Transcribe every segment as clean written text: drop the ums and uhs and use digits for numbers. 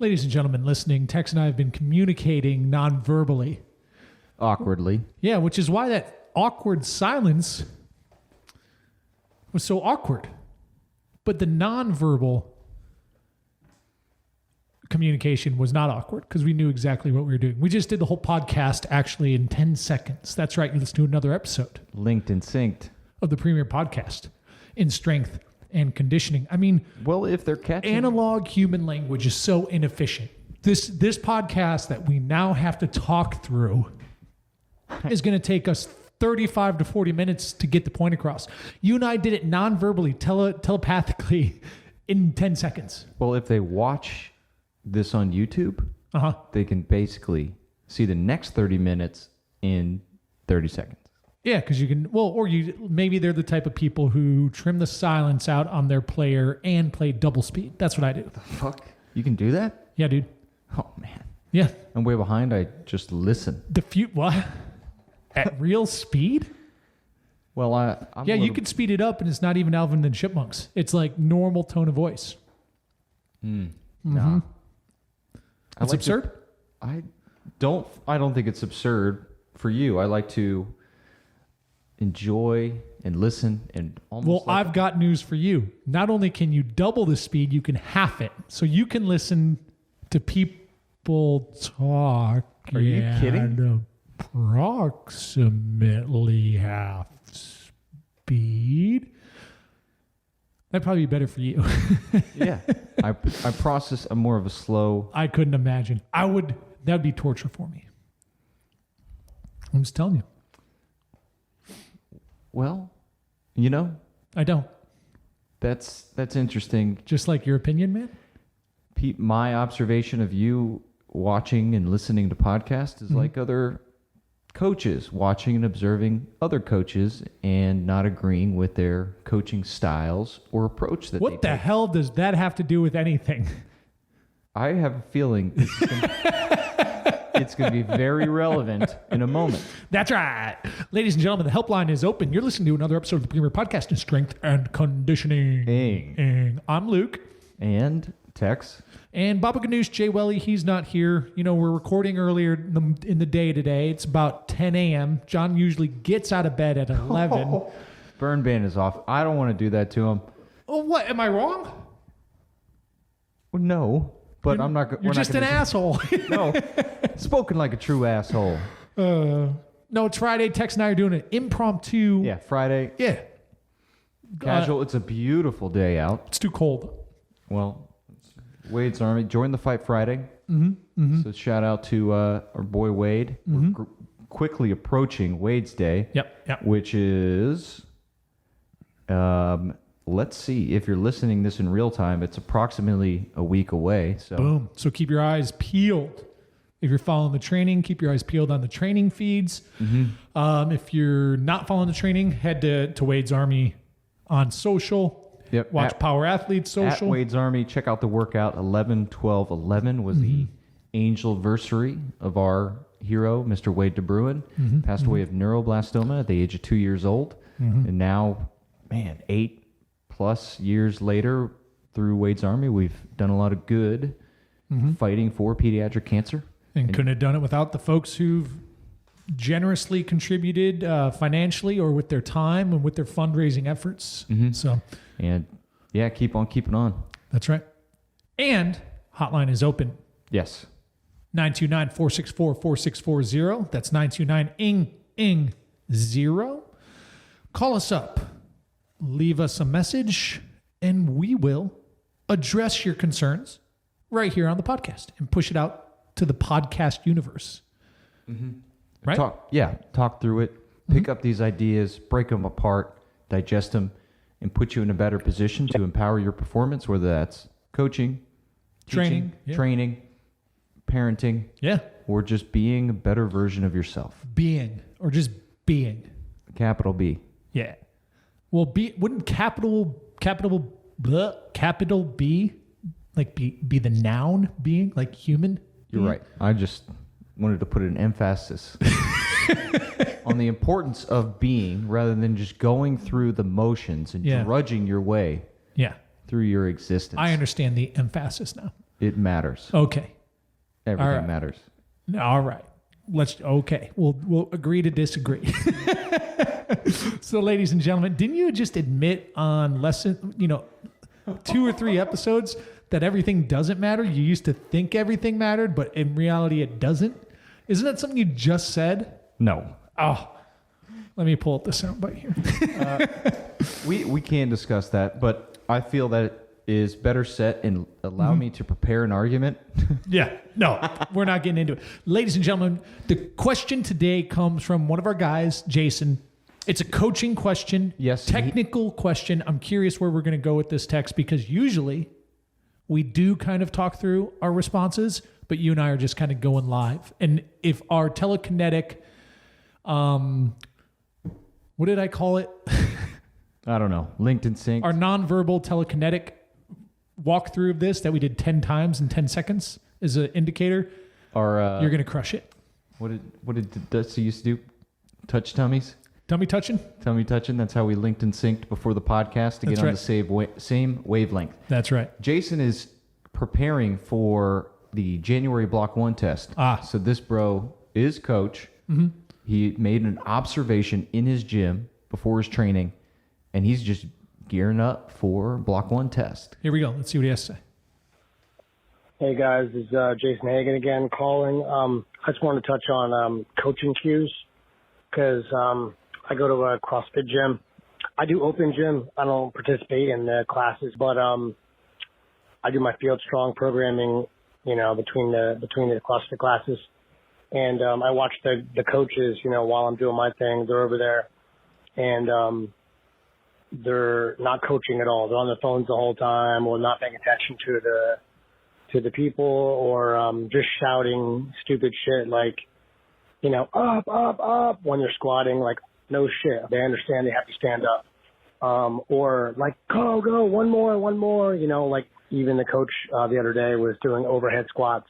Ladies and gentlemen listening, Tex and I have been communicating non-verbally. Awkwardly. Yeah, which is why that awkward silence was so awkward. But the non-verbal communication was not awkward because we knew exactly what we were doing. We just did the whole podcast actually in 10 seconds. That's right. You listen to another episode. Linked and synced. Of the premier podcast in strength and conditioning. I mean, well, if they're catching analog human language is so inefficient. This podcast that we now have to talk through is going to take us 35 to 40 minutes to get the point across. You and I did it non-verbally, telepathically in 10 seconds. Well, if they watch this on YouTube, they can basically see the next 30 minutes in 30 seconds. Yeah, because you can, maybe they're the type of people who trim the silence out on their player and play double speed. That's what I do. The fuck? You can do that? Yeah, dude. Oh, man. Yeah. I'm way behind. I just listen. What? At real speed? Well, you can speed it up and it's not even Alvin and the Chipmunks. It's like normal tone of voice. Nah. That's absurd? I don't think it's absurd for you. I like to enjoy and listen and almost. Well, I've got news for you. Not only can you double the speed, you can half it. So you can listen to people talk. Are you kidding? Approximately half speed. That'd probably be better for you. Yeah. I process more of a slow. I couldn't imagine. That'd be torture for me. I'm just telling you. Well, I don't. That's interesting. Just like your opinion, man? Pete, my observation of you watching and listening to podcasts is like other coaches watching and observing other coaches and not agreeing with their coaching styles or approach that What the hell does that have to do with anything? I have a feeling it's going to be very relevant in a moment. That's right. Ladies and gentlemen, the helpline is open. You're listening to another episode of the Premier Podcast in Strength and Conditioning. I'm Luke. And Tex. And Baba Ganoush, Jay Welly, he's not here. We're recording earlier in the day today. It's about 10 a.m. John usually gets out of bed at 11. Burn ban is off. I don't want to do that to him. Oh, what? Am I wrong? Well, no. But I'm not. You're just an asshole. No, spoken like a true asshole. No, it's Friday. Tex and I are doing an impromptu. Yeah, Friday. Yeah. Casual. It's a beautiful day out. It's too cold. Well, Wade's Army. Join the fight Friday. So shout out to our boy Wade. We're quickly approaching Wade's Day. Yep. Which is, let's see. If you're listening this in real time, it's approximately a week away. So boom. So keep your eyes peeled. If you're following the training, keep your eyes peeled on the training feeds. If you're not following the training, head to Wade's Army on social. Yep. Watch Power Athletes social. At Wade's Army, check out the workout. 11-12-11 was the angelversary of our hero, Mr. Wade DeBruin. Passed away of neuroblastoma at the age of 2 years old. And now, 8+ years later, through Wade's Army, we've done a lot of good fighting for pediatric cancer. And couldn't have done it without the folks who've generously contributed financially or with their time and with their fundraising efforts. So, and yeah, keep on keeping on. That's right. And hotline is open. Yes. 929-464-4640. That's 929-ING-0. Call us up. Leave us a message, and we will address your concerns right here on the podcast and push it out to the podcast universe. Right? Talk through it. Pick up these ideas, break them apart, digest them, and put you in a better position to empower your performance, whether that's coaching, training, parenting, or just being a better version of yourself. Being. Capital B. Yeah. Well, wouldn't capital B like be the noun being, like human? You're right. I just wanted to put an emphasis on the importance of being rather than just going through the motions and drudging your way through your existence. I understand the emphasis now. It matters. Okay. Everything right. matters. All right. We'll agree to disagree. So, ladies and gentlemen, didn't you just admit on 2 or 3 episodes that everything doesn't matter? You used to think everything mattered, but in reality it doesn't. Isn't that something you just said? No. Oh, let me pull up the soundbite here. We can discuss that, but I feel that it is better set and allow me to prepare an argument. Yeah, no, we're not getting into it. Ladies and gentlemen, the question today comes from one of our guys, Jason. It's a coaching question, Yes, technical question. I'm curious where we're going to go with this text because usually we do kind of talk through our responses, but you and I are just kind of going live. And if our telekinetic, what did I call it? I don't know. Linked and synced. Our nonverbal telekinetic walkthrough of this that we did 10 times in 10 seconds is an indicator. Our, you're going to crush it. What did Dusty used to do? Touch tummies? Tummy touching? Tummy touching. That's how we linked and synced before the podcast to That's get on right. the same wavelength. That's right. Jason is preparing for the January Block 1 test. So this bro is coach. Mm-hmm. He made an observation in his gym before his training, and he's just gearing up for Block 1 test. Here we go. Let's see what he has to say. Hey guys, this is Jason Hagan again calling. I just wanted to touch on coaching cues because I go to a CrossFit gym. I do open gym. I don't participate in the classes, but I do my field strong programming, between the CrossFit classes. And I watch the coaches, while I'm doing my thing. They're over there, and they're not coaching at all. They're on their phones the whole time, or not paying attention to the people, or just shouting stupid shit like, up, up, up when they're squatting. Like, no shit. They understand they have to stand up. Or like, go, one more. Like even the coach the other day was doing overhead squats,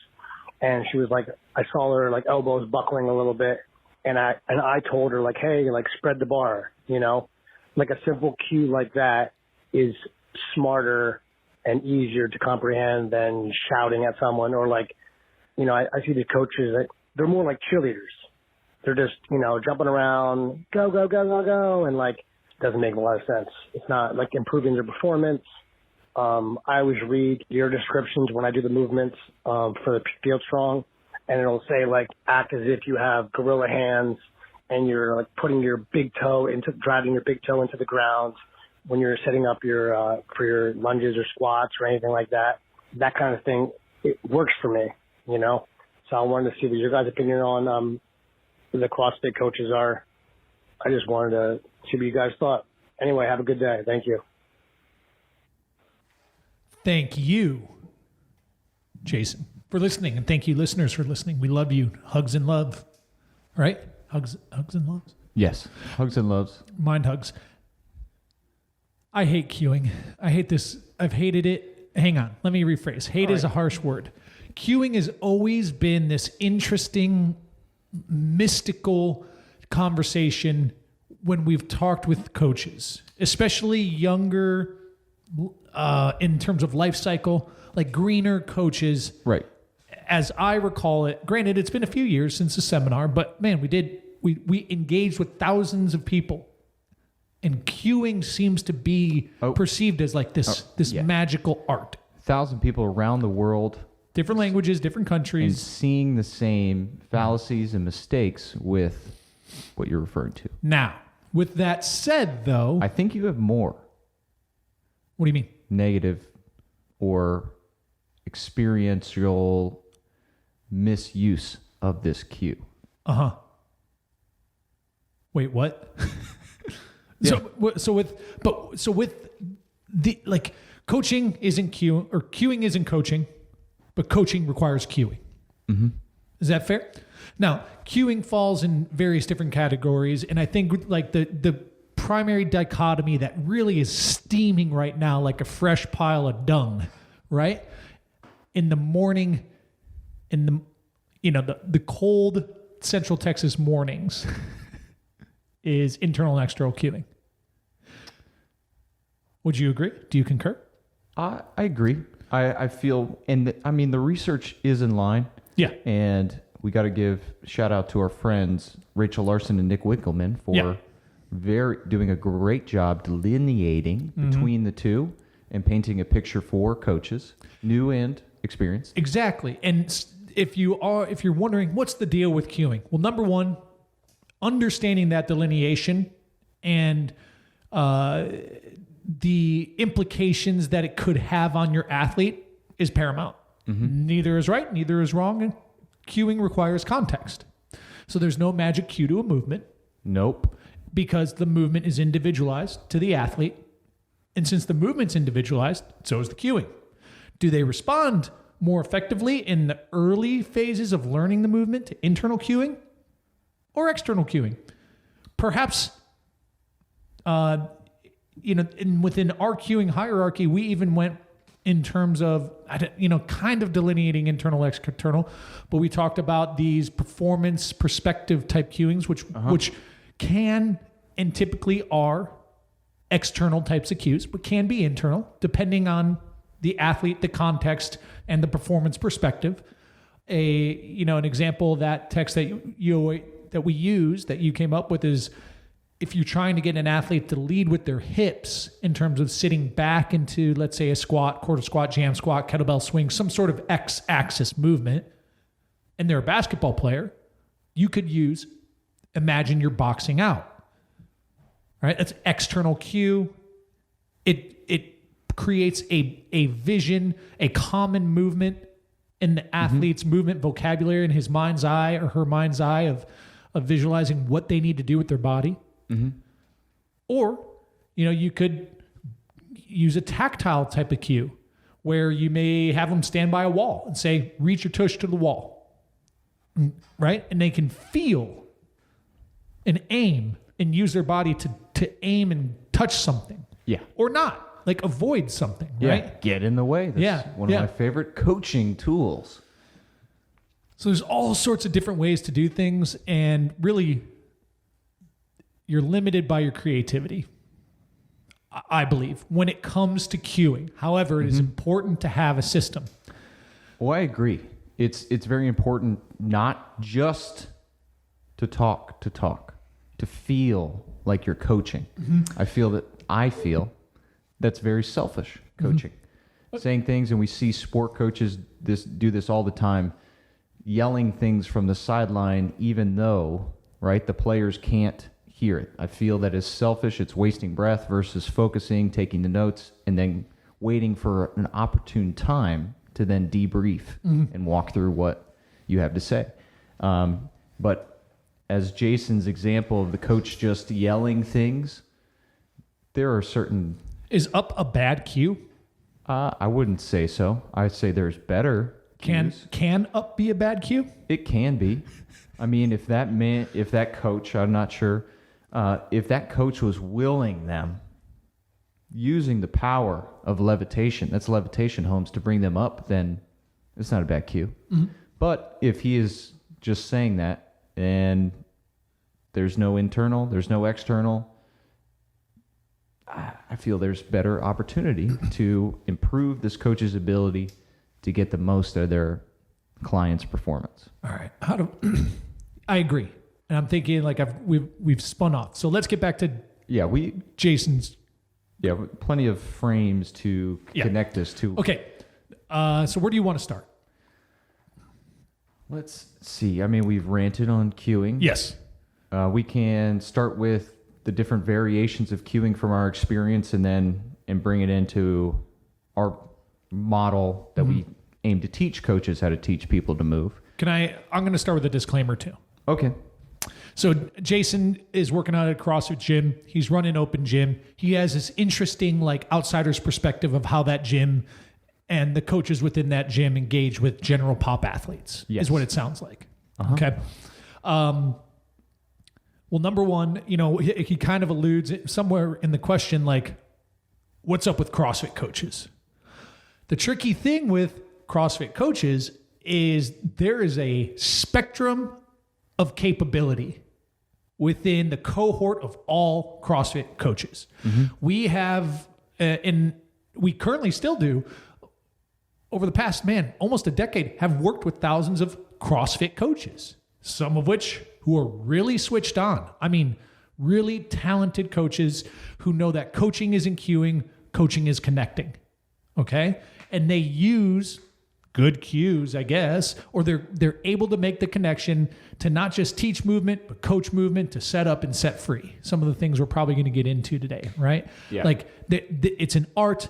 and she was like, I saw her like elbows buckling a little bit, and I told her like, hey, like spread the bar, like a simple cue like that is smarter and easier to comprehend than shouting at someone. Or like, I see these coaches that they're more like cheerleaders. They're just, jumping around, go, and like, doesn't make a lot of sense. It's not like improving their performance. I always read your descriptions when I do the movements for the Field Strong, and it'll say like, act as if you have gorilla hands and you're like putting your big toe driving your big toe into the ground when you're setting up your for your lunges or squats or anything like that. That kind of thing, it works for me, So I wanted to see what your guys' opinion on the CrossFit coaches are. I just wanted to see what you guys thought. Anyway, have a good day. Thank you. Thank you, Jason, for listening. And thank you, listeners, for listening. We love you. Hugs and love. Right? Hugs and loves? Yes. Hugs and loves. Mind hugs. I hate queuing. I hate this. I've hated it. Hang on. Let me rephrase. Hate is a harsh word. Queuing has always been this interesting, mystical conversation when we've talked with coaches, especially younger in terms of life cycle, like greener coaches. Right. As I recall it, granted, it's been a few years since the seminar, but man, we engaged with thousands of people. And queuing seems to be perceived as like this magical art. 1,000 people around the world. Different languages, different countries. And seeing the same fallacies and mistakes with what you're referring to. Now, with that said, though... I think you have more. What do you mean? Negative or experiential misuse of this cue. Uh-huh. Wait, what? Yeah. So with the like coaching isn't queuing, or queuing isn't coaching, but coaching requires queuing. Mm-hmm. Is that fair? Now, queuing falls in various different categories, and I think like the primary dichotomy that really is steaming right now like a fresh pile of dung, right? In the morning, in the cold Central Texas mornings is internal and external queuing. Would you agree? Do you concur? I agree. I feel, I mean, the research is in line. Yeah. And we got to give shout out to our friends, Rachel Larson and Nick Winkelman, for doing a great job delineating between the two and painting a picture for coaches, new and experienced. Exactly. And if you're wondering what's the deal with cueing, well, number one, understanding that delineation and the implications that it could have on your athlete is paramount. Neither is right, neither is wrong, and cueing requires context. So there's no magic cue to a movement. Nope. Because the movement is individualized to the athlete. And since the movement's individualized, so is the cueing. Do they respond more effectively in the early phases of learning the movement to internal cueing or external cueing? Perhaps, within our cueing hierarchy, we even went in terms of, kind of delineating internal, external, but we talked about these performance perspective type cueings, which can and typically are external types of cues, but can be internal depending on the athlete, the context, and the performance perspective. An example of that text that we use that you came up with is if you're trying to get an athlete to lead with their hips in terms of sitting back into, let's say, a squat, quarter squat, jam squat, kettlebell swing, some sort of X-axis movement, and they're a basketball player, you could use imagine you're boxing out. Right? That's external cue. It creates a vision, a common movement in the athlete's movement vocabulary in his mind's eye or her mind's eye of visualizing what they need to do with their body. Or, you could use a tactile type of cue where you may have them stand by a wall and say, reach your tush to the wall. Right? And they can feel and aim and use their body to aim and touch something. Yeah. Or not. Like avoid something, Yeah. right? Get in the way. That's one of my favorite coaching tools. So there's all sorts of different ways to do things, and really you're limited by your creativity, I believe, when it comes to cueing. However, it is important to have a system. Well, I agree. It's very important not just to talk, to feel like you're coaching. I feel that's very selfish coaching. Saying things, and we see sport coaches do this all the time, yelling things from the sideline, even though, right, the players can't hear it. I feel that is selfish. It's wasting breath versus focusing, taking the notes, and then waiting for an opportune time to then debrief and walk through what you have to say. But as Jason's example of the coach just yelling things, there are certain... Is up a bad cue? I wouldn't say so. I'd say there's better cues. Can up be a bad cue? It can be. I mean, if that coach, I'm not sure, if that coach was willing them, using the power of levitation, that's levitation, Holmes, to bring them up, then it's not a bad cue. But if he is just saying that, and there's no internal, there's no external, I feel there's better opportunity to improve this coach's ability to get the most out of their client's performance. All right. I agree. And I'm thinking like we've spun off. So let's get back to Jason's. Yeah, plenty of frames to connect us to. Okay. So where do you want to start? Let's see. I mean, we've ranted on cueing. Yes. We can start with the different variations of cueing from our experience and bring it into our model that we aim to teach coaches how to teach people to move. I'm going to start with a disclaimer too. Okay. So Jason is working out at a CrossFit gym. He's running open gym. He has this interesting like outsider's perspective of how that gym and the coaches within that gym engage with general pop athletes is what it sounds like. Okay. Well, number one, he kind of alludes somewhere in the question, like, what's up with CrossFit coaches? The tricky thing with CrossFit coaches is there is a spectrum of capability within the cohort of all CrossFit coaches. We have, and we currently still do, over the past, almost a decade, have worked with thousands of CrossFit coaches, some of which who are really switched on. I mean, really talented coaches who know that coaching isn't cueing, coaching is connecting. Okay? And they use good cues, I guess, or they're able to make the connection to not just teach movement, but coach movement to set up and set free. Some of the things we're probably going to get into today, right? Yeah. Like it's an art.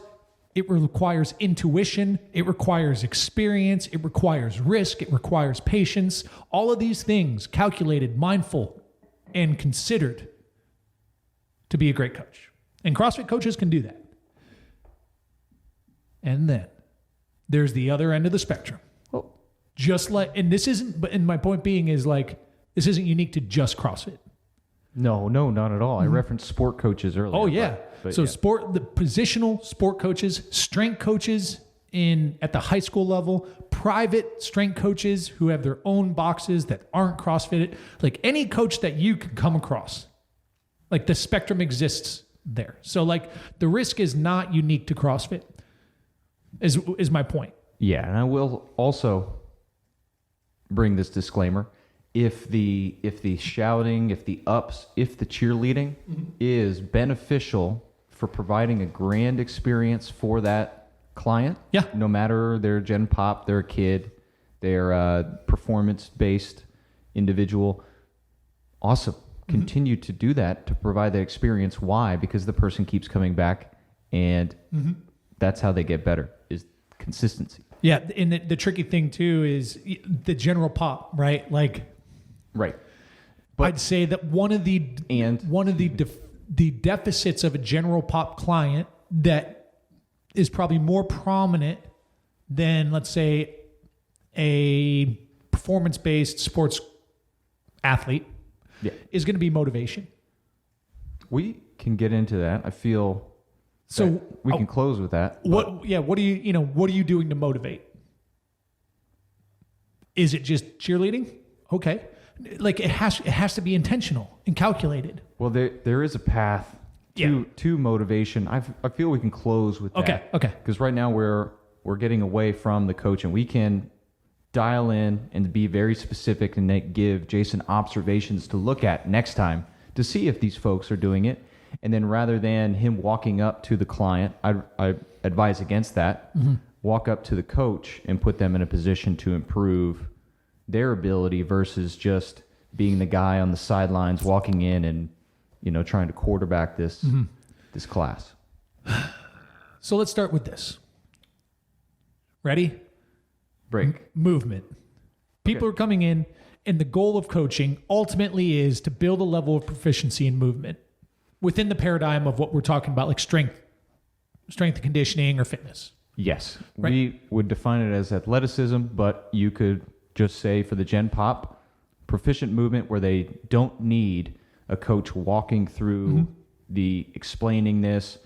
It requires intuition. It requires experience. It requires risk. It requires patience. All of these things calculated, mindful, and considered to be a great coach. And CrossFit coaches can do that. And then there's the other end of the spectrum. Oh. And this isn't, and my point being is like, this isn't unique to just CrossFit. No, not at all. I referenced sport coaches earlier. Oh yeah. But So yeah. the positional sport coaches, strength coaches at the high school level, private strength coaches who have their own boxes that aren't CrossFit, like any coach that you can come across, like the spectrum exists there. So like the risk is not unique to CrossFit is my point. Yeah, and I will also bring this disclaimer. If the shouting, if the ups, if the cheerleading is beneficial for providing a grand experience for that client, Yeah. no matter their gen pop, they're a kid, they're performance-based individual, awesome. Continue to do that to provide that experience. Why? Because the person keeps coming back, and that's how they get better, is consistency. Yeah, and the tricky thing too is the general pop, right? Like, Right. I'd say that one of the deficits of a general pop client that is probably more prominent than, let's say, a performance-based sports athlete is going to be motivation. We can get into that. I feel So we can close with that. what are you doing to motivate? Is it just cheerleading? Okay. Like it has to be intentional and calculated. Well, there is a path to motivation. I feel we can close with that. Okay. Because right now we're getting away from the coach, and we can dial in and be very specific and give Jason observations to look at next time to see if these folks are doing it. And then rather than him walking up to the client, I advise against that. Walk up to the coach and put them in a position to improve their ability versus just being the guy on the sidelines walking in and trying to quarterback this class. So let's start with this. Ready? Break. Movement. People are coming in, and the goal of coaching ultimately is to build a level of proficiency in movement within the paradigm of what we're talking about, like strength and conditioning or fitness. Yes. Right. We would define it as athleticism, but you could just say for the Gen Pop, proficient movement where they don't need a coach walking through the explaining this,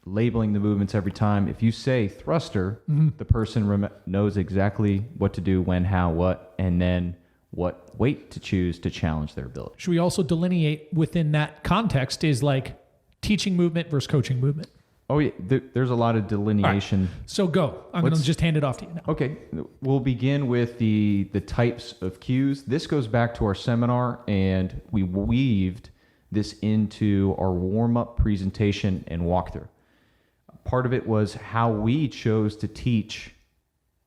labeling the movements every time. If you say thruster, the person knows exactly what to do, when, how, what, and then what weight to choose to challenge their ability. Should we also delineate within that context is like teaching movement versus coaching movement? Oh, yeah. There's a lot of delineation. Right. So go. I'm going to just hand it off to you now. Okay. We'll begin with the types of cues. This goes back to our seminar, and we weaved this into our warm-up presentation and walkthrough. Part of it was how we chose to teach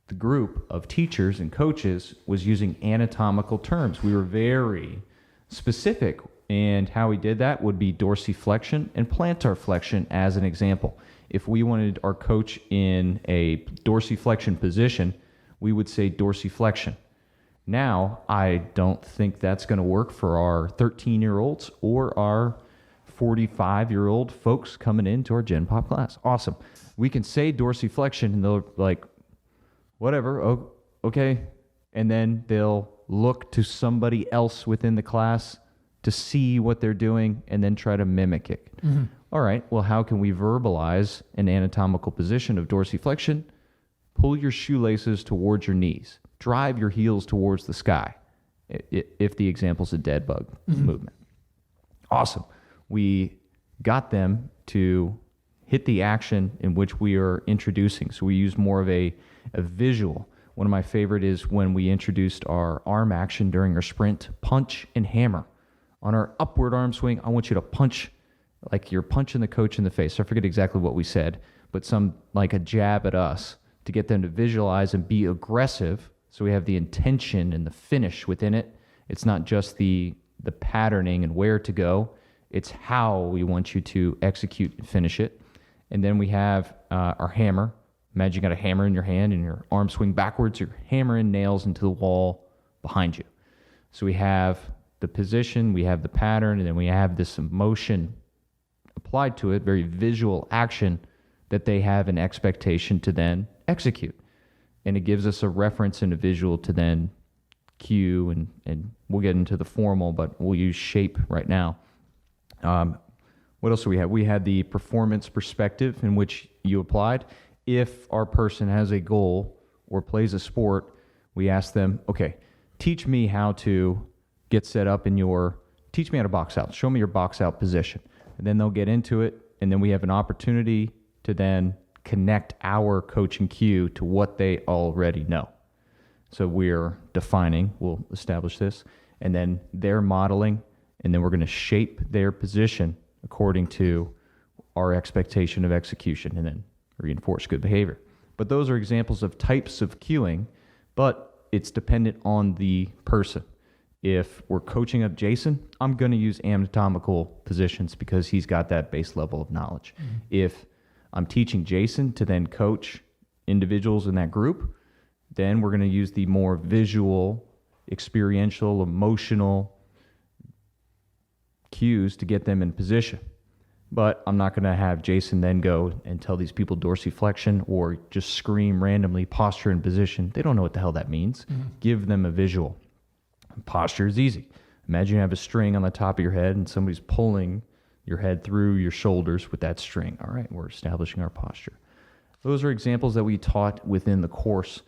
the group of teachers and coaches was using anatomical terms. We were very specific, and how we did that would be dorsiflexion and plantar flexion as an example. If we wanted our coach in a dorsiflexion position, we would say dorsiflexion. Now, I don't think that's going to work for our 13-year-olds or our 45-year-old folks coming into our Gen Pop class. Awesome. We can say dorsiflexion, and they'll like, whatever, oh, okay. And then they'll look to somebody else within the class to see what they're doing and then try to mimic it. All right, well, how can we verbalize an anatomical position of dorsiflexion? Pull your shoelaces towards your knees. Drive your heels towards the sky, if the example's a dead bug movement. Awesome. We got them to hit the action in which we are introducing. So we use more of a visual. One of my favorite is when we introduced our arm action during our sprint, punch and hammer. On our upward arm swing, I want you to punch like you're punching the coach in the face. I forget exactly what we said, but some like a jab at us to get them to visualize and be aggressive. So we have the intention and the finish within it. It's not just the patterning and where to go. It's how we want you to execute and finish it. And then we have our hammer. Imagine you got a hammer in your hand and your arm swing backwards. You're hammering nails into the wall behind you. So we have the position, we have the pattern, and then we have this emotion applied to it, very visual action that they have an expectation to then execute. And it gives us a reference and a visual to then cue, and we'll get into the formal, but we'll use shape right now. What else do we have? We had the performance perspective in which you applied. If our person has a goal or plays a sport, we ask them, okay, teach me how to get set up teach me how to box out. Show me your box out position. And then they'll get into it. And then we have an opportunity to then connect our coaching cue to what they already know. So we're defining, we'll establish this, and then they're modeling, and then we're going to shape their position according to our expectation of execution, and then reinforce good behavior. But those are examples of types of cueing, but it's dependent on the person. If we're coaching up Jason, I'm going to use anatomical positions because he's got that base level of knowledge. Mm-hmm. If I'm teaching Jason to then coach individuals in that group, then we're going to use the more visual, experiential, emotional cues to get them in position. But I'm not going to have Jason then go and tell these people dorsiflexion or just scream randomly posture and position. They don't know what the hell that means. Mm-hmm. Give them a visual. Posture is easy. Imagine you have a string on the top of your head and somebody's pulling your head through your shoulders with that string. All right, we're establishing our posture. Those are examples that we taught within the course.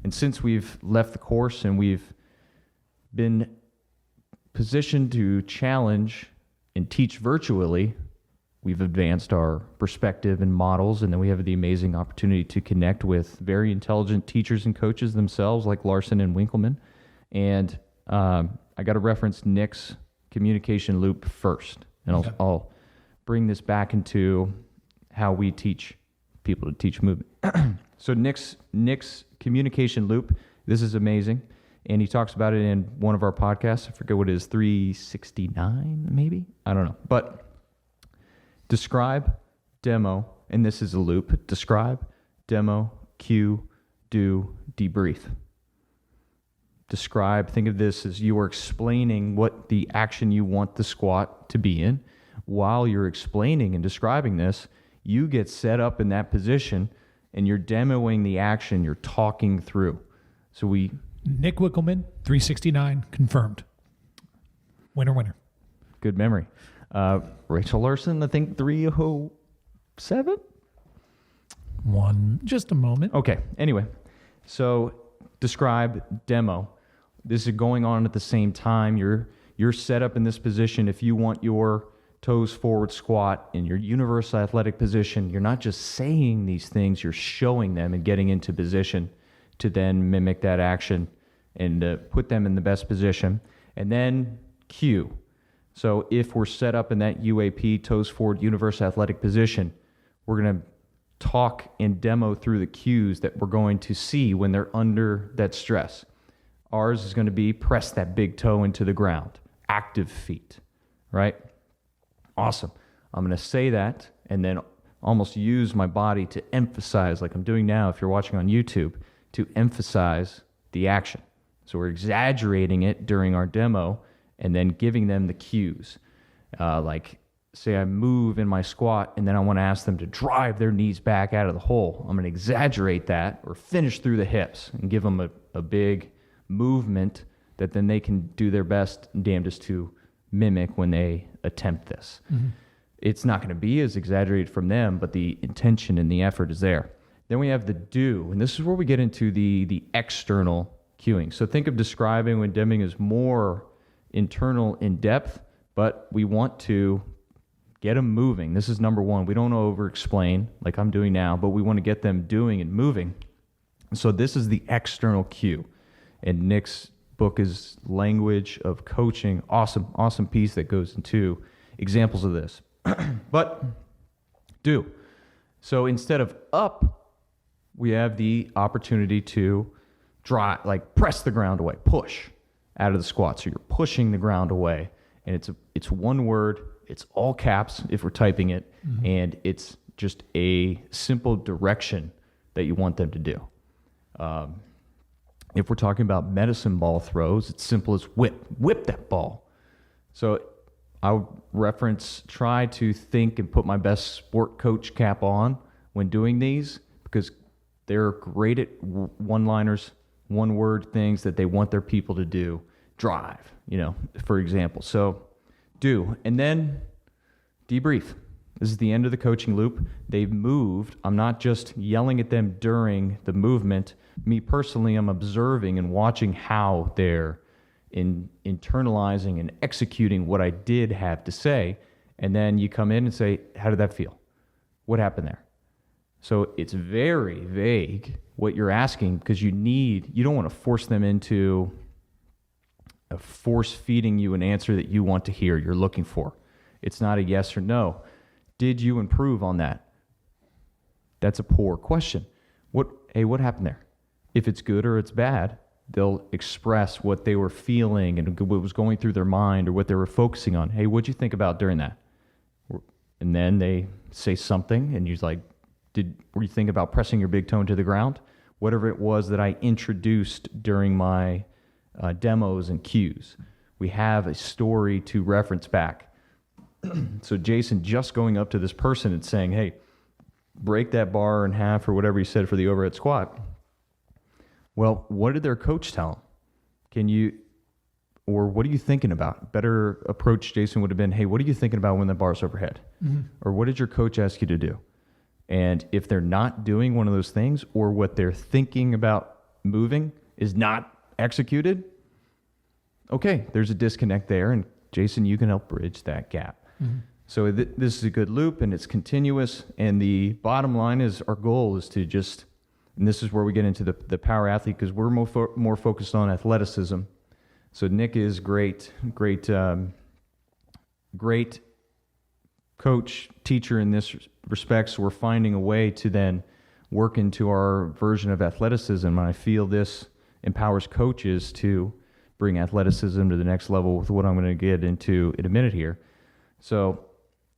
And since we've left the course and we've been positioned to challenge and teach virtually, we've advanced our perspective and models, and then we have the amazing opportunity to connect with very intelligent teachers and coaches themselves like Larson and Winkleman. And I got to reference Nick's communication loop first, and I'll bring this back into how we teach people to teach movement. So Nick's communication loop, this is amazing, and he talks about it in one of our podcasts. I forget what it is, 369 maybe? I don't know. But describe, demo, and this is a loop. Describe, demo, cue, do, debrief. Describe, think of this as you are explaining what the action you want the squat to be in. While you're explaining and describing this, you get set up in that position and you're demoing the action you're talking through. So Nick Wickelman, 369, confirmed. Winner. Good memory. Rachel Larson, I think 307? Just a moment. Okay, anyway. So describe, demo. This is going on at the same time. You're set up in this position. If you want your toes forward squat in your universal athletic position, you're not just saying these things, you're showing them and getting into position to then mimic that action and put them in the best position. And then cue. So if we're set up in that UAP, toes forward, universal athletic position, we're going to talk and demo through the cues that we're going to see when they're under that stress. Ours is going to be press that big toe into the ground, active feet, right? Awesome. I'm going to say that and then almost use my body to emphasize, like I'm doing now if you're watching on YouTube, to emphasize the action. So we're exaggerating it during our demo and then giving them the cues. Like say I move in my squat and then I want to ask them to drive their knees back out of the hole. I'm going to exaggerate that or finish through the hips and give them a big movement that then they can do their best and damnedest to mimic when they attempt this. Mm-hmm. It's not going to be as exaggerated from them, but the intention and the effort is there. Then we have the do, and this is where we get into the external cueing. So think of describing when demoing is more internal in depth, but we want to Get them moving. This is number one. We don't over-explain like I'm doing now, but we want to get them doing and moving. So this is the external cue. And Nick's book is Language of Coaching. Awesome piece that goes into examples of this. But do. So instead of up, we have the opportunity to drive, like press the ground away, push out of the squat. So you're pushing the ground away. And it's one word. It's all caps if we're typing it, and it's just a simple direction that you want them to do. If we're talking about medicine ball throws, it's simple as whip that ball. So I would try to think and put my best sport coach cap on when doing these, because they're great at one-liners, one-word things that they want their people to do. Drive, for example. So do, and then debrief. This is the end of the coaching loop. They've moved. I'm not just yelling at them during the movement. Me personally, I'm observing and watching how they're internalizing and executing what I did have to say. And then you come in and say, how did that feel? What happened there? So it's very vague what you're asking, because you don't want to force them into force feeding you an answer that you want to hear, you're looking for. It's not a yes or no. Did you improve on that? That's a poor question. What happened there? If it's good or it's bad, they'll express what they were feeling and what was going through their mind or what they were focusing on. Hey, what'd you think about during that? And then they say something, and you're like, were you thinking about pressing your big toe to the ground? Whatever it was that I introduced during my demos and cues. We have a story to reference back. So Jason just going up to this person and saying, hey, break that bar in half or whatever he said for the overhead squat. Well, what did their coach tell him? Or what are you thinking about? Better approach, Jason, would have been, hey, what are you thinking about when the bar's overhead? Or what did your coach ask you to do? And if they're not doing one of those things, or what they're thinking about moving is not executed, okay, there's a disconnect there, and Jason, you can help bridge that gap. So this is a good loop, and it's continuous, and the bottom line is our goal is to just, and this is where we get into the power athlete, because we're more focused on athleticism. So Nick is great coach, teacher in this respect, so we're finding a way to then work into our version of athleticism, and I feel this empowers coaches to bring athleticism to the next level with what I'm going to get into in a minute here. So,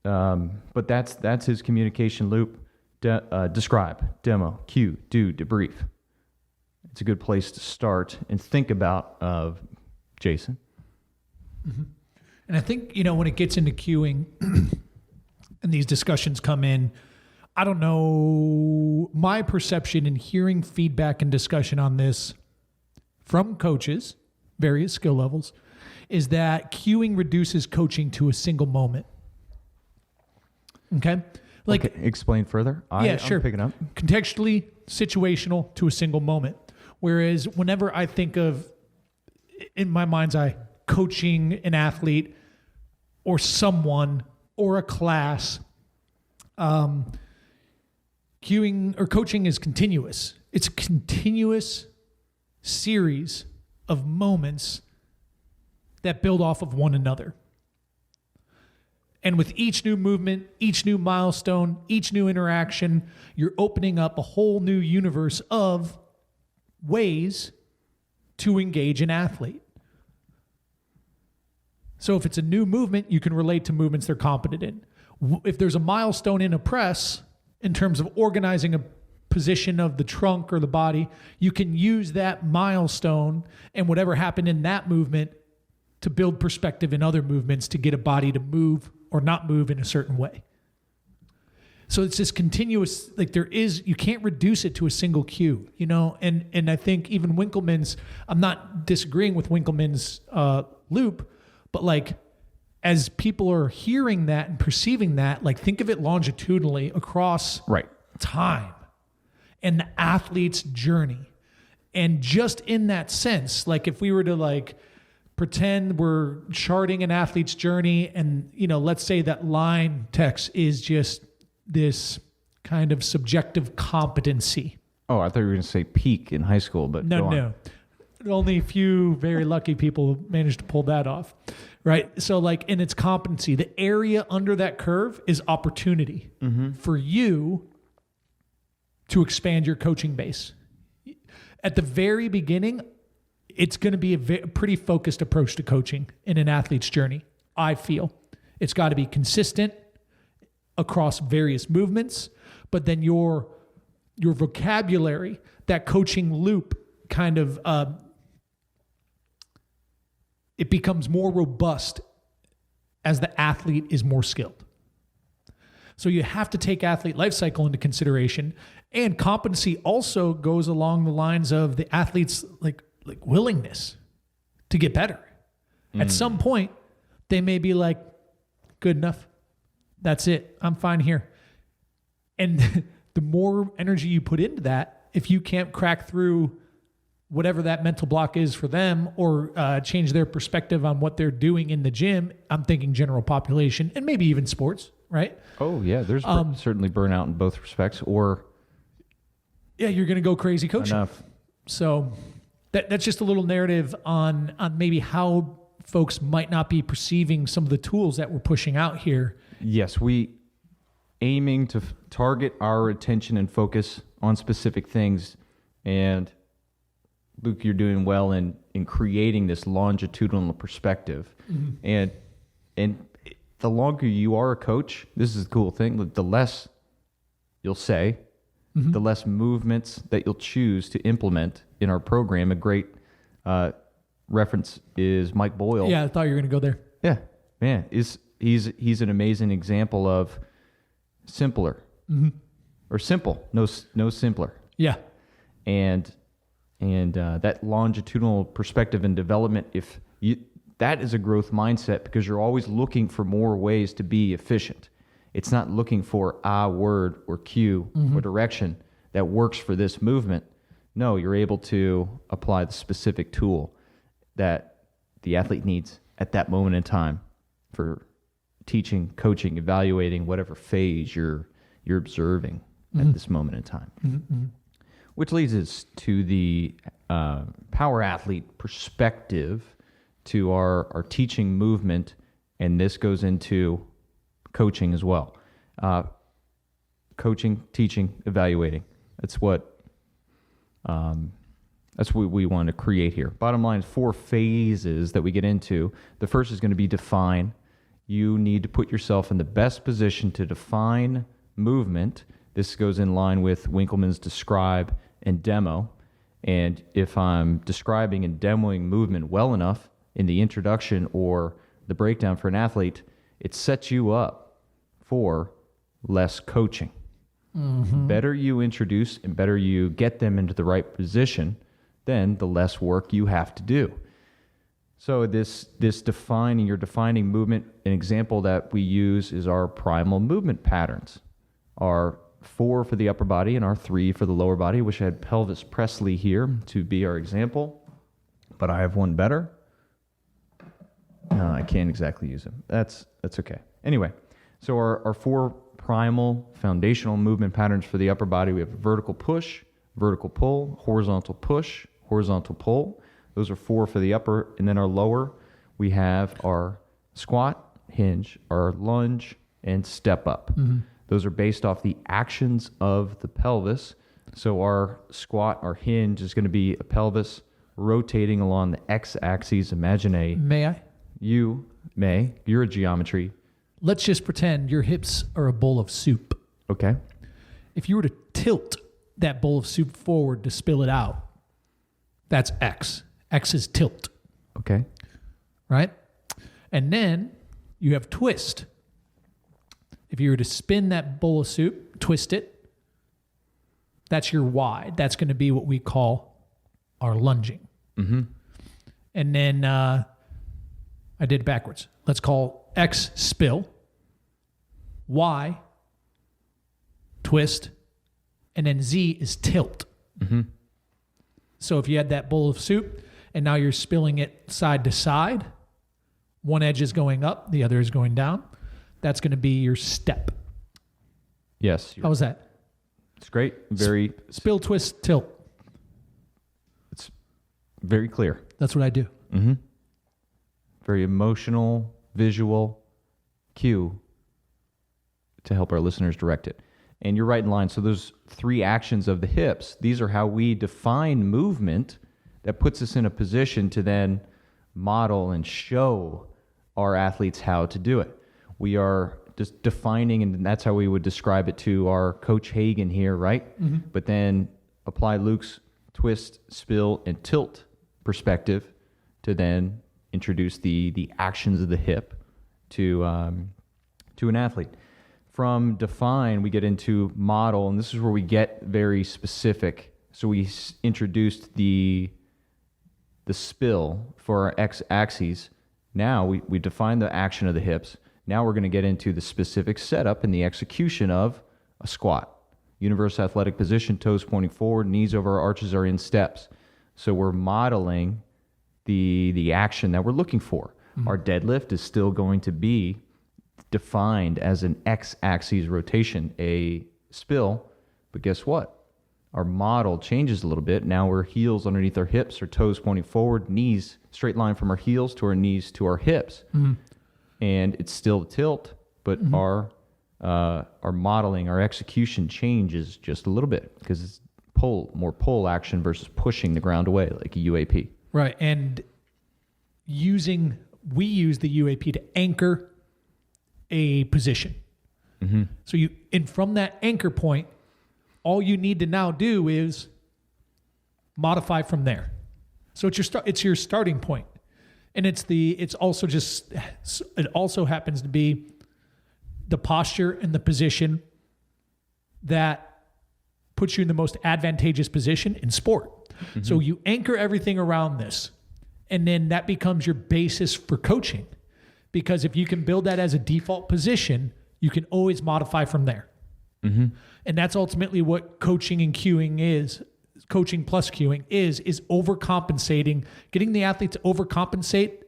but that's his communication loop. Describe, demo, cue, do, debrief. It's a good place to start and think about, Jason. And I think, when it gets into cueing and these discussions come in, I don't know, my perception in hearing feedback and discussion on this from coaches, various skill levels, is that cueing reduces coaching to a single moment. Okay? Okay, explain further. Sure. I'm picking up. Contextually, situational to a single moment. Whereas whenever I think of, in my mind's eye, coaching an athlete or someone or a class, cueing or coaching is continuous. It's a continuous series of moments that build off of one another. And with each new movement, each new milestone, each new interaction, you're opening up a whole new universe of ways to engage an athlete. So if it's a new movement, you can relate to movements they're competent in. If there's a milestone in a press, in terms of organizing a position of the trunk or the body, you can use that milestone and whatever happened in that movement to build perspective in other movements to get a body to move or not move in a certain way. So it's this continuous, you can't reduce it to a single cue, and I think even Winkelmann's, I'm not disagreeing with Winkelmann's loop, but as people are hearing that and perceiving that, think of it longitudinally across time and the athlete's journey. And just in that sense, if we were to pretend we're charting an athlete's journey, and let's say that line text is just this kind of subjective competency. Oh, I thought you were going to say peak in high school, but no. Only a few very lucky people managed to pull that off, right? So in its competency, the area under that curve is opportunity for you to expand your coaching base. At the very beginning, it's going to be a pretty focused approach to coaching in an athlete's journey. I feel it's got to be consistent across various movements, but then your vocabulary, that coaching loop kind of, it becomes more robust as the athlete is more skilled. So you have to take athlete life cycle into consideration, and competency also goes along the lines of the athlete's like willingness to get better. At some point, they may be like, good enough. That's it. I'm fine here. And the more energy you put into that, if you can't crack through whatever that mental block is for them, or change their perspective on what they're doing in the gym, I'm thinking general population and maybe even sports, right? Oh yeah, there's certainly burnout in both respects, or yeah, you're going to go crazy coaching. Enough. So that's just a little narrative on maybe how folks might not be perceiving some of the tools that we're pushing out here. Yes, we aiming to target our attention and focus on specific things. And Luke, you're doing well in creating this longitudinal perspective. And the longer you are a coach, this is the cool thing, the less you'll say, the less movements that you'll choose to implement in our program. A great reference is Mike Boyle. Yeah, I thought you were going to go there. Yeah, man, he's an amazing example of simpler or simple, no simpler. Yeah, and that longitudinal perspective and development, that is a growth mindset, because you're always looking for more ways to be efficient. It's not looking for a word or cue or direction that works for this movement. No, you're able to apply the specific tool that the athlete needs at that moment in time for teaching, coaching, evaluating whatever phase you're observing at this moment in time. Which leads us to the power athlete perspective, to our teaching movement, and this goes into coaching as well. Coaching, teaching, evaluating. That's what we want to create here. Bottom line is 4 phases that we get into. The first is going to be define. You need to put yourself in the best position to define movement. This goes in line with Winkelmann's describe and demo. And if I'm describing and demoing movement well enough in the introduction or the breakdown for an athlete, it sets you up for less coaching. Better you introduce and better you get them into the right position, then the less work you have to do. So this defining movement, an example that we use is our primal movement patterns. Our 4 for the upper body and our 3 for the lower body. Wish I had Pelvis Presley here to be our example, but I have one better. No, I can't exactly use him. That's okay. Anyway, so our 4 primal foundational movement patterns for the upper body, we have vertical push, vertical pull, horizontal push, horizontal pull. Those are 4 for the upper. And then our lower, we have our squat, hinge, our lunge, and step up. Those are based off the actions of the pelvis. So our squat, our hinge is going to be a pelvis rotating along the x-axis. Imagine May I? You may. You're a geometry. Let's just pretend your hips are a bowl of soup. Okay. If you were to tilt that bowl of soup forward to spill it out, that's X. X is tilt. Okay. Right? And then you have twist. If you were to spin that bowl of soup, twist it, that's your Y. That's going to be what we call our lunging. And then I did it backwards. Let's call X spill, Y twist, and then Z is tilt. So if you had that bowl of soup and now you're spilling it side to side. One edge is going up, the other is going down. That's going to be your step. Yes. How was that? It's great. Very Spill, twist, tilt. It's very clear. That's what I do. Mm-hmm. Very emotional, visual cue to help our listeners direct it. And you're right in line. So those 3 actions of the hips, these are how we define movement that puts us in a position to then model and show our athletes how to do it. We are just defining, and that's how we would describe it to our Coach Hagen here, right? Mm-hmm. But then apply Luke's twist, spill, and tilt perspective to then introduce the actions of the hip to an athlete. From define, we get into model, and this is where we get very specific. So we introduced the spill for our x-axis. Now we define the action of the hips. Now we're going to get into the specific setup and the execution of a squat. Universal athletic position, toes pointing forward, knees over our arches are in steps. So we're modeling the action that we're looking for. Mm-hmm. Our deadlift is still going to be defined as an x-axis rotation, a spill, but guess what? Our model changes a little bit. Now we're heels underneath our hips, our toes pointing forward, knees straight line from our heels to our knees to our hips. Mm-hmm. And it's still tilt, but mm-hmm. our modeling, our execution changes just a little bit because it's more pull action versus pushing the ground away like a UAP. Right. And we use the UAP to anchor a position. Mm-hmm. So from that anchor point, all you need to now do is modify from there. So it's your starting point. And it also happens to be the posture and the position that puts you in the most advantageous position in sport. Mm-hmm. So you anchor everything around this, and then that becomes your basis for coaching. Because if you can build that as a default position, you can always modify from there. Mm-hmm. And that's ultimately what coaching and cueing is. Coaching plus cueing is overcompensating, getting the athlete to overcompensate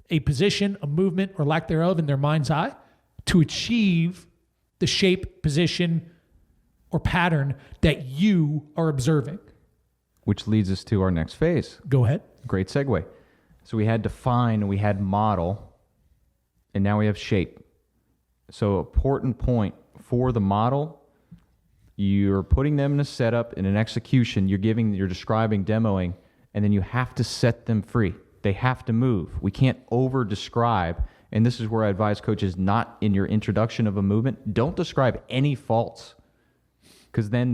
a position, a movement, or lack thereof in their mind's eye to achieve the shape, position, or pattern that you are observing. Which leads us to our next phase. Go ahead. Great segue. So we had define, we had model, and now we have shape. So important point for the model, you're putting them in a setup, in an execution, you're describing, demoing, and then you have to set them free. They have to move. We can't over-describe, and this is where I advise coaches not in your introduction of a movement, don't describe any faults, because then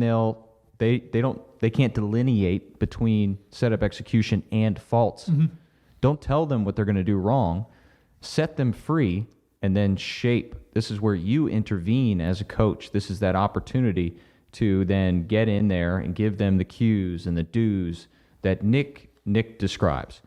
they can't delineate between setup, execution, and faults. Mm-hmm. Don't tell them what they're going to do wrong. Set them free, and then shape. This is where you intervene as a coach. This is that opportunity to then get in there and give them the cues and the do's that Nick describes.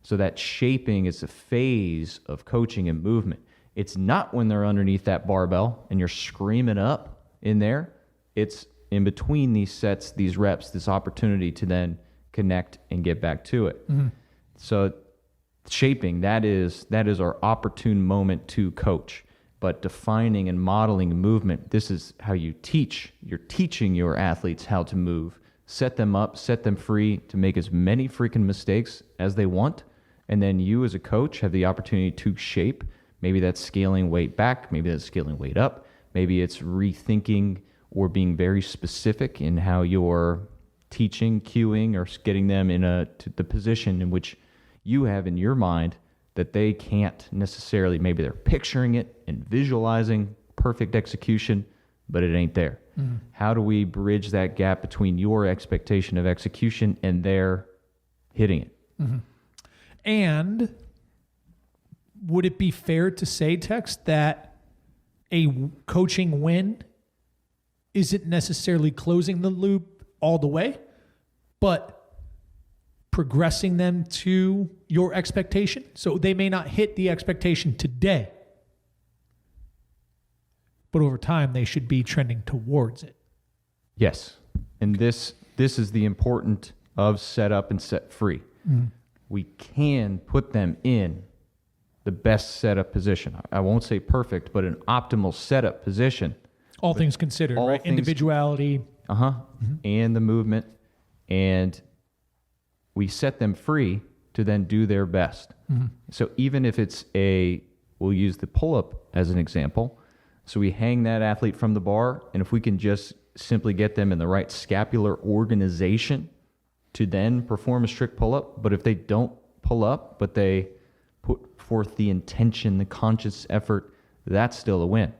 So that shaping is a phase of coaching and movement. It's not when they're underneath that barbell and you're screaming up in there. It's in between these sets, these reps, this opportunity to then connect and get back to it. Mm-hmm. So shaping, that is our opportune moment to coach. But defining and modeling movement, this is how you teach. You're teaching your athletes how to move. Set them up, set them free to make as many freaking mistakes as they want. And then you as a coach have the opportunity to shape. Maybe that's scaling weight back. Maybe that's scaling weight up. Maybe it's rethinking or being very specific in how you're teaching, cueing, or getting them to the position in which you have in your mind that they can't necessarily, maybe they're picturing it and visualizing perfect execution, but it ain't there. Mm-hmm. How do we bridge that gap between your expectation of execution and their hitting it? Mm-hmm. And would it be fair to say, Tex, that a coaching win isn't necessarily closing the loop all the way, but progressing them to your expectation? So they may not hit the expectation today, but over time they should be trending towards it. Yes. And this is the important of set up and set free. Mm. we can put them in the best setup position. I won't say perfect, but an optimal setup position. All things considered, right? Individuality. And the movement. And we set them free to then do their best. So even if it's we'll use the pull-up as an example. So we hang that athlete from the bar, and if we can just simply get them in the right scapular organization to then perform a strict pull-up, but if they don't pull up, but they put forth the intention, the conscious effort, that's still a win.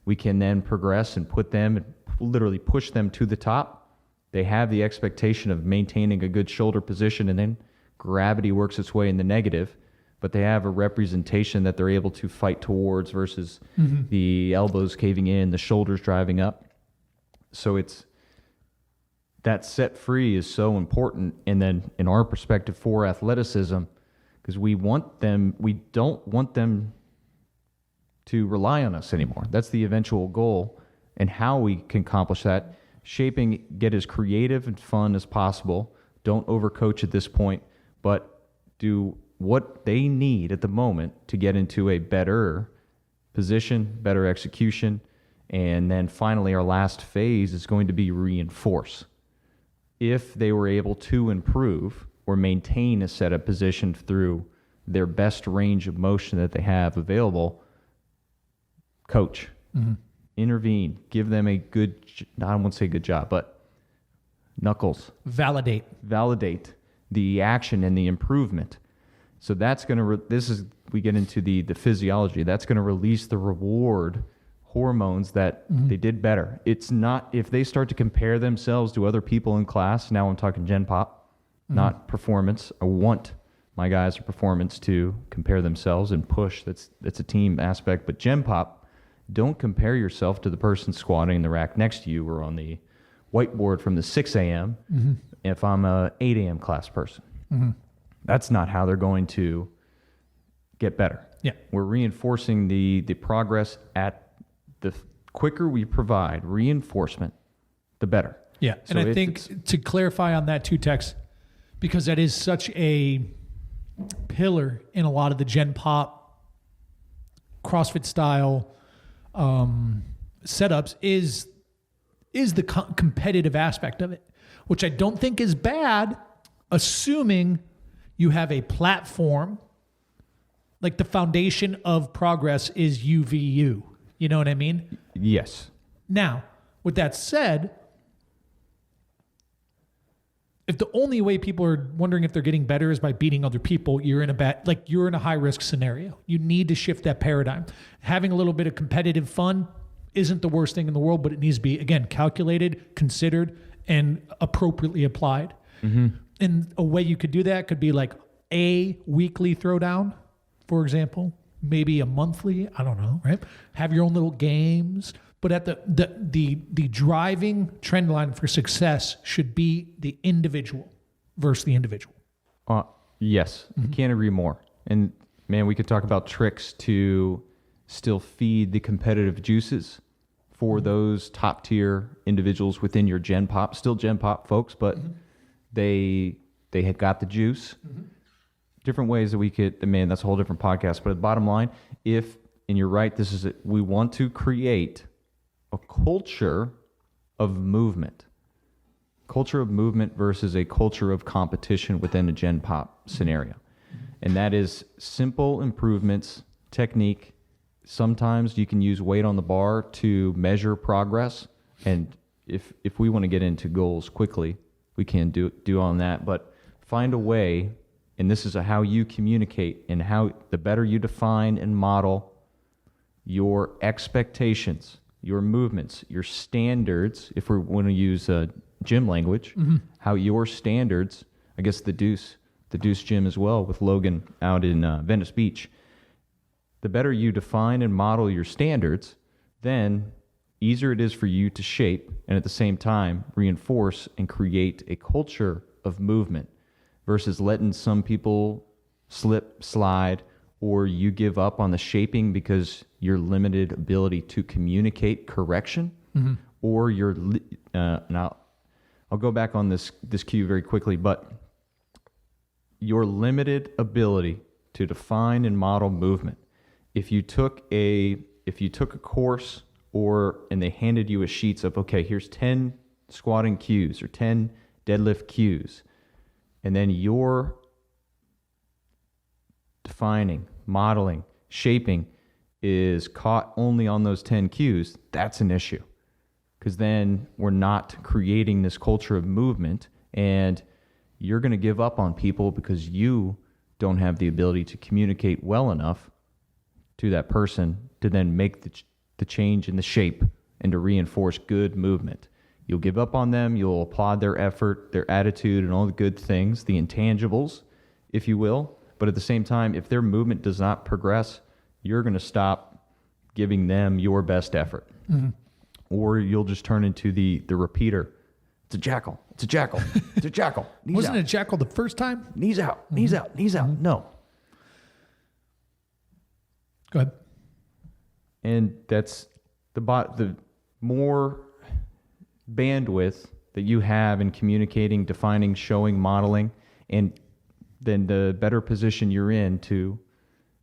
We can then progress and put them and literally push them to the top. They have the expectation of maintaining a good shoulder position, and then gravity works its way in the negative, but they have a representation that they're able to fight towards versus the elbows caving in, the shoulders driving up. So it's that set free is so important. And then in our perspective for athleticism, because we don't want them to rely on us anymore. That's the eventual goal. And how we can accomplish that, get as creative and fun as possible. Don't overcoach at this point, but do what they need at the moment to get into a better position, better execution. And then finally, our last phase is going to be reinforce. If they were able to improve or maintain a setup position through their best range of motion that they have available, coach, intervene, give them a good, I won't say good job, but knuckles. Validate the action and the improvement. So that's going to, we get into the physiology, that's going to release the reward hormones that they did better. It's not, if they start to compare themselves to other people in class, now I'm talking Gen Pop, not performance. I want my guys' performance to compare themselves and push. That's a team aspect. But Gen Pop, don't compare yourself to the person squatting in the rack next to you or on the whiteboard from the 6 a.m. If I'm a 8 a.m. class person. That's not how they're going to get better. Yeah. We're reinforcing the progress at the quicker we provide reinforcement, the better. Yeah. And I think to clarify on that too, Tex, because that is such a pillar in a lot of the Gen Pop CrossFit style setups is the competitive aspect of it, which I don't think is bad, assuming you have a platform. Like the foundation of progress is UVU. You know what I mean? Yes. Now, with that said, if the only way people are wondering if they're getting better is by beating other people, you're in a high risk scenario. You need to shift that paradigm. Having a little bit of competitive fun isn't the worst thing in the world, but it needs to be, again, calculated, considered, and appropriately applied. And a way you could do that could be like a weekly throwdown, for example, maybe a monthly, I don't know, right? Have your own little games, but at the driving trend line for success should be the individual versus the individual. Yes, I can't agree more. And man, we could talk about tricks to still feed the competitive juices for those top tier individuals within your Gen Pop, still Gen Pop folks, but they had got the juice. Different ways that we could, man, that's a whole different podcast. But the bottom line, and you're right, we want to create a culture of movement. Culture of movement versus a culture of competition within a Gen Pop scenario. And that is simple improvements, technique. Sometimes you can use weight on the bar to measure progress. And if we want to get into goals quickly, we can do on that. But find a way. And this is how you communicate and how the better you define and model your expectations, your movements, your standards, if we want to use gym language, how your standards, I guess the Deuce gym as well with Logan out in Venice Beach, the better you define and model your standards, then easier it is for you to shape and at the same time reinforce and create a culture of movement. Versus letting some people slip, slide, or you give up on the shaping because your limited ability to communicate correction, or now I'll go back on this cue very quickly, but your limited ability to define and model movement. If you took a course and they handed you a sheets of, okay, here's 10 squatting cues or 10 deadlift cues, and then you're defining, modeling, shaping is caught only on those 10 cues, that's an issue. Because then we're not creating this culture of movement, and you're going to give up on people because you don't have the ability to communicate well enough to that person to then make the change in the shape and to reinforce good movement. You'll give up on them, you'll applaud their effort, their attitude, and all the good things, the intangibles, if you will. But at the same time, if their movement does not progress, you're going to stop giving them your best effort. Mm-hmm. Or you'll just turn into the repeater. It's a jackal. It's a jackal. It's a jackal. Knees Wasn't out. it a jackal the first time? Knees out. Knees out. Knees out. No. Go ahead. And that's the more bandwidth that you have in communicating, defining, showing, modeling, and then the better position you're in to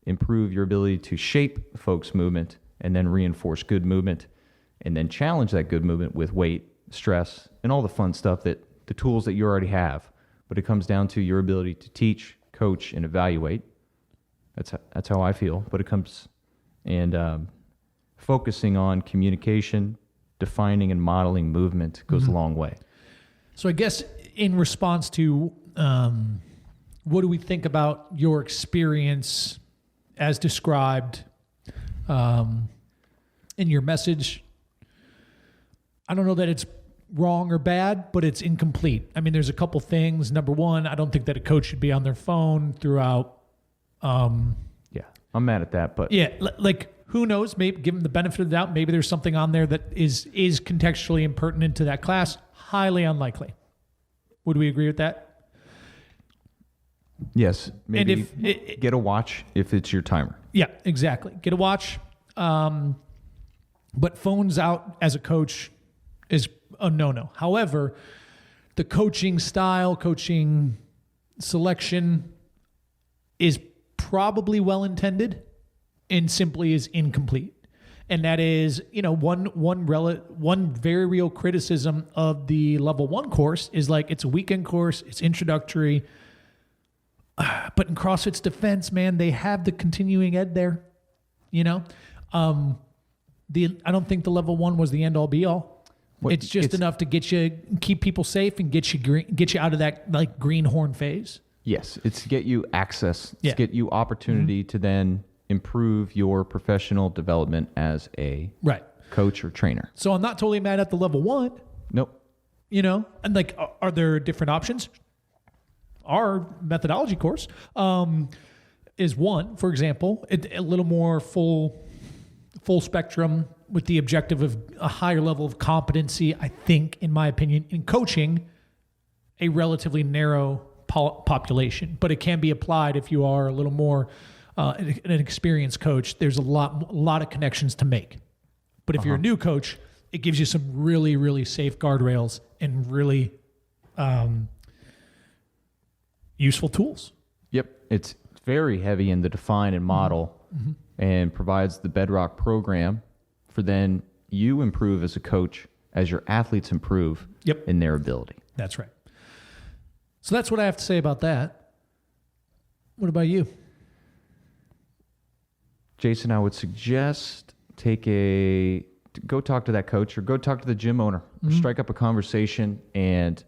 improve your ability to shape folks' movement and then reinforce good movement and then challenge that good movement with weight, stress, and all the fun stuff that the tools that you already have. But it comes down to your ability to teach, coach, and evaluate. That's how I feel. But it comes and focusing on communication, defining and modeling movement goes a long way. So I guess in response to what do we think about your experience as described in your message? I don't know that it's wrong or bad, but it's incomplete. I mean, there's a couple things. Number one, I don't think that a coach should be on their phone throughout. Yeah, I'm mad at that, but Yeah, like who knows? Maybe give them the benefit of the doubt. Maybe there's something on there that is contextually impertinent to that class. Highly unlikely. Would we agree with that? yes, maybe And if get a watch if it's your timer. Yeah, exactly. Get a watch. But phones out as a coach is a no-no. However, the coaching style, coaching selection is probably well-intended and simply is incomplete. And that is, one very real criticism of the level 1 course is like it's a weekend course, it's introductory. But in CrossFit's defense, man, they have the continuing ed there. I don't think the level 1 was the end all be all. It's just enough to keep people safe and get you out of that like greenhorn phase. Yes, it's to get you access, Yeah. to get you opportunity to then improve your professional development as a Right. coach or trainer. So I'm not totally mad at the level 1, Nope. and like, are there different options? Our methodology course is one, for example, a little more full spectrum with the objective of a higher level of competency. I think, in my opinion, in coaching a relatively narrow population, but it can be applied if you are a little more an experienced coach. There's a lot of connections to make. But if you're a new coach, it gives you some really, really safe guardrails and really useful tools. Yep. It's very heavy in the define and model and provides the bedrock program for then you improve as a coach as your athletes improve in their ability. That's right. So that's what I have to say about that. What about you? Jason, I would suggest go talk to that coach or go talk to the gym owner or strike up a conversation and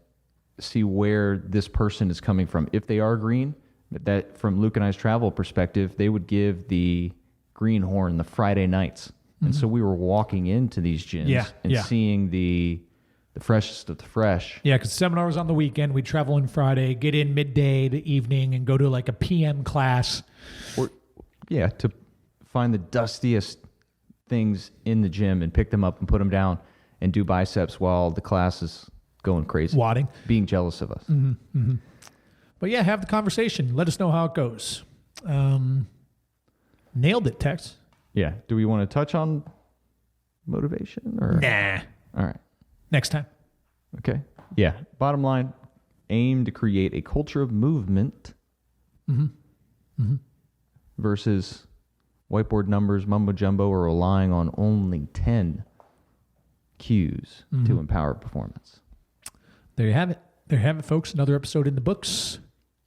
see where this person is coming from. If they are green, that from Luke and I's travel perspective, they would give the greenhorn the Friday nights. And so we were walking into these gyms and seeing the freshest of the fresh. Yeah, because seminar was on the weekend. We'd travel in Friday, get in midday to evening, and go to like a PM class. Or, to find the dustiest things in the gym and pick them up and put them down and do biceps while the class is going crazy. Wadding. Being jealous of us. But yeah, have the conversation. Let us know how it goes. Nailed it, Tex. Yeah. Do we want to touch on motivation or? Nah. All right. Next time. Okay. Yeah. Bottom line, aim to create a culture of movement versus whiteboard numbers, mumbo jumbo, or relying on only 10 cues to empower performance. There you have it. There you have it, folks. Another episode in the books.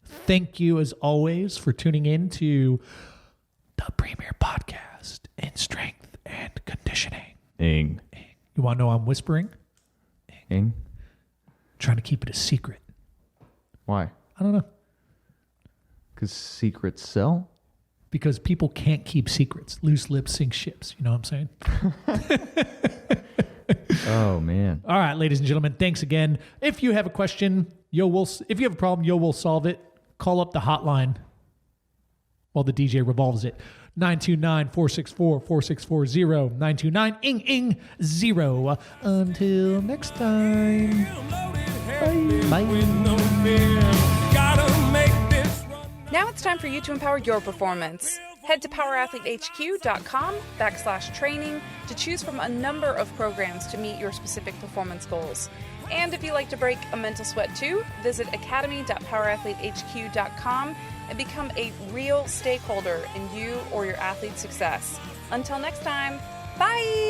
Thank you, as always, for tuning in to the premier podcast in strength and conditioning. Ing. You want to know I'm whispering? Ing. Trying to keep it a secret. Why? I don't know. Because secrets sell? Because people can't keep secrets. Loose lips sink ships. You know what I'm saying? Oh, man. All right, ladies and gentlemen, thanks again. If you have a question, if you have a problem, we'll solve it. Call up the hotline while the DJ revolves it. 929-464-4640. 929-ING-ING-0. Until next time. Bye. Now it's time for you to empower your performance. Head to powerathletehq.com/training to choose from a number of programs to meet your specific performance goals. And if you like to break a mental sweat too, visit academy.powerathletehq.com and become a real stakeholder in you or your athlete's success. Until next time, bye!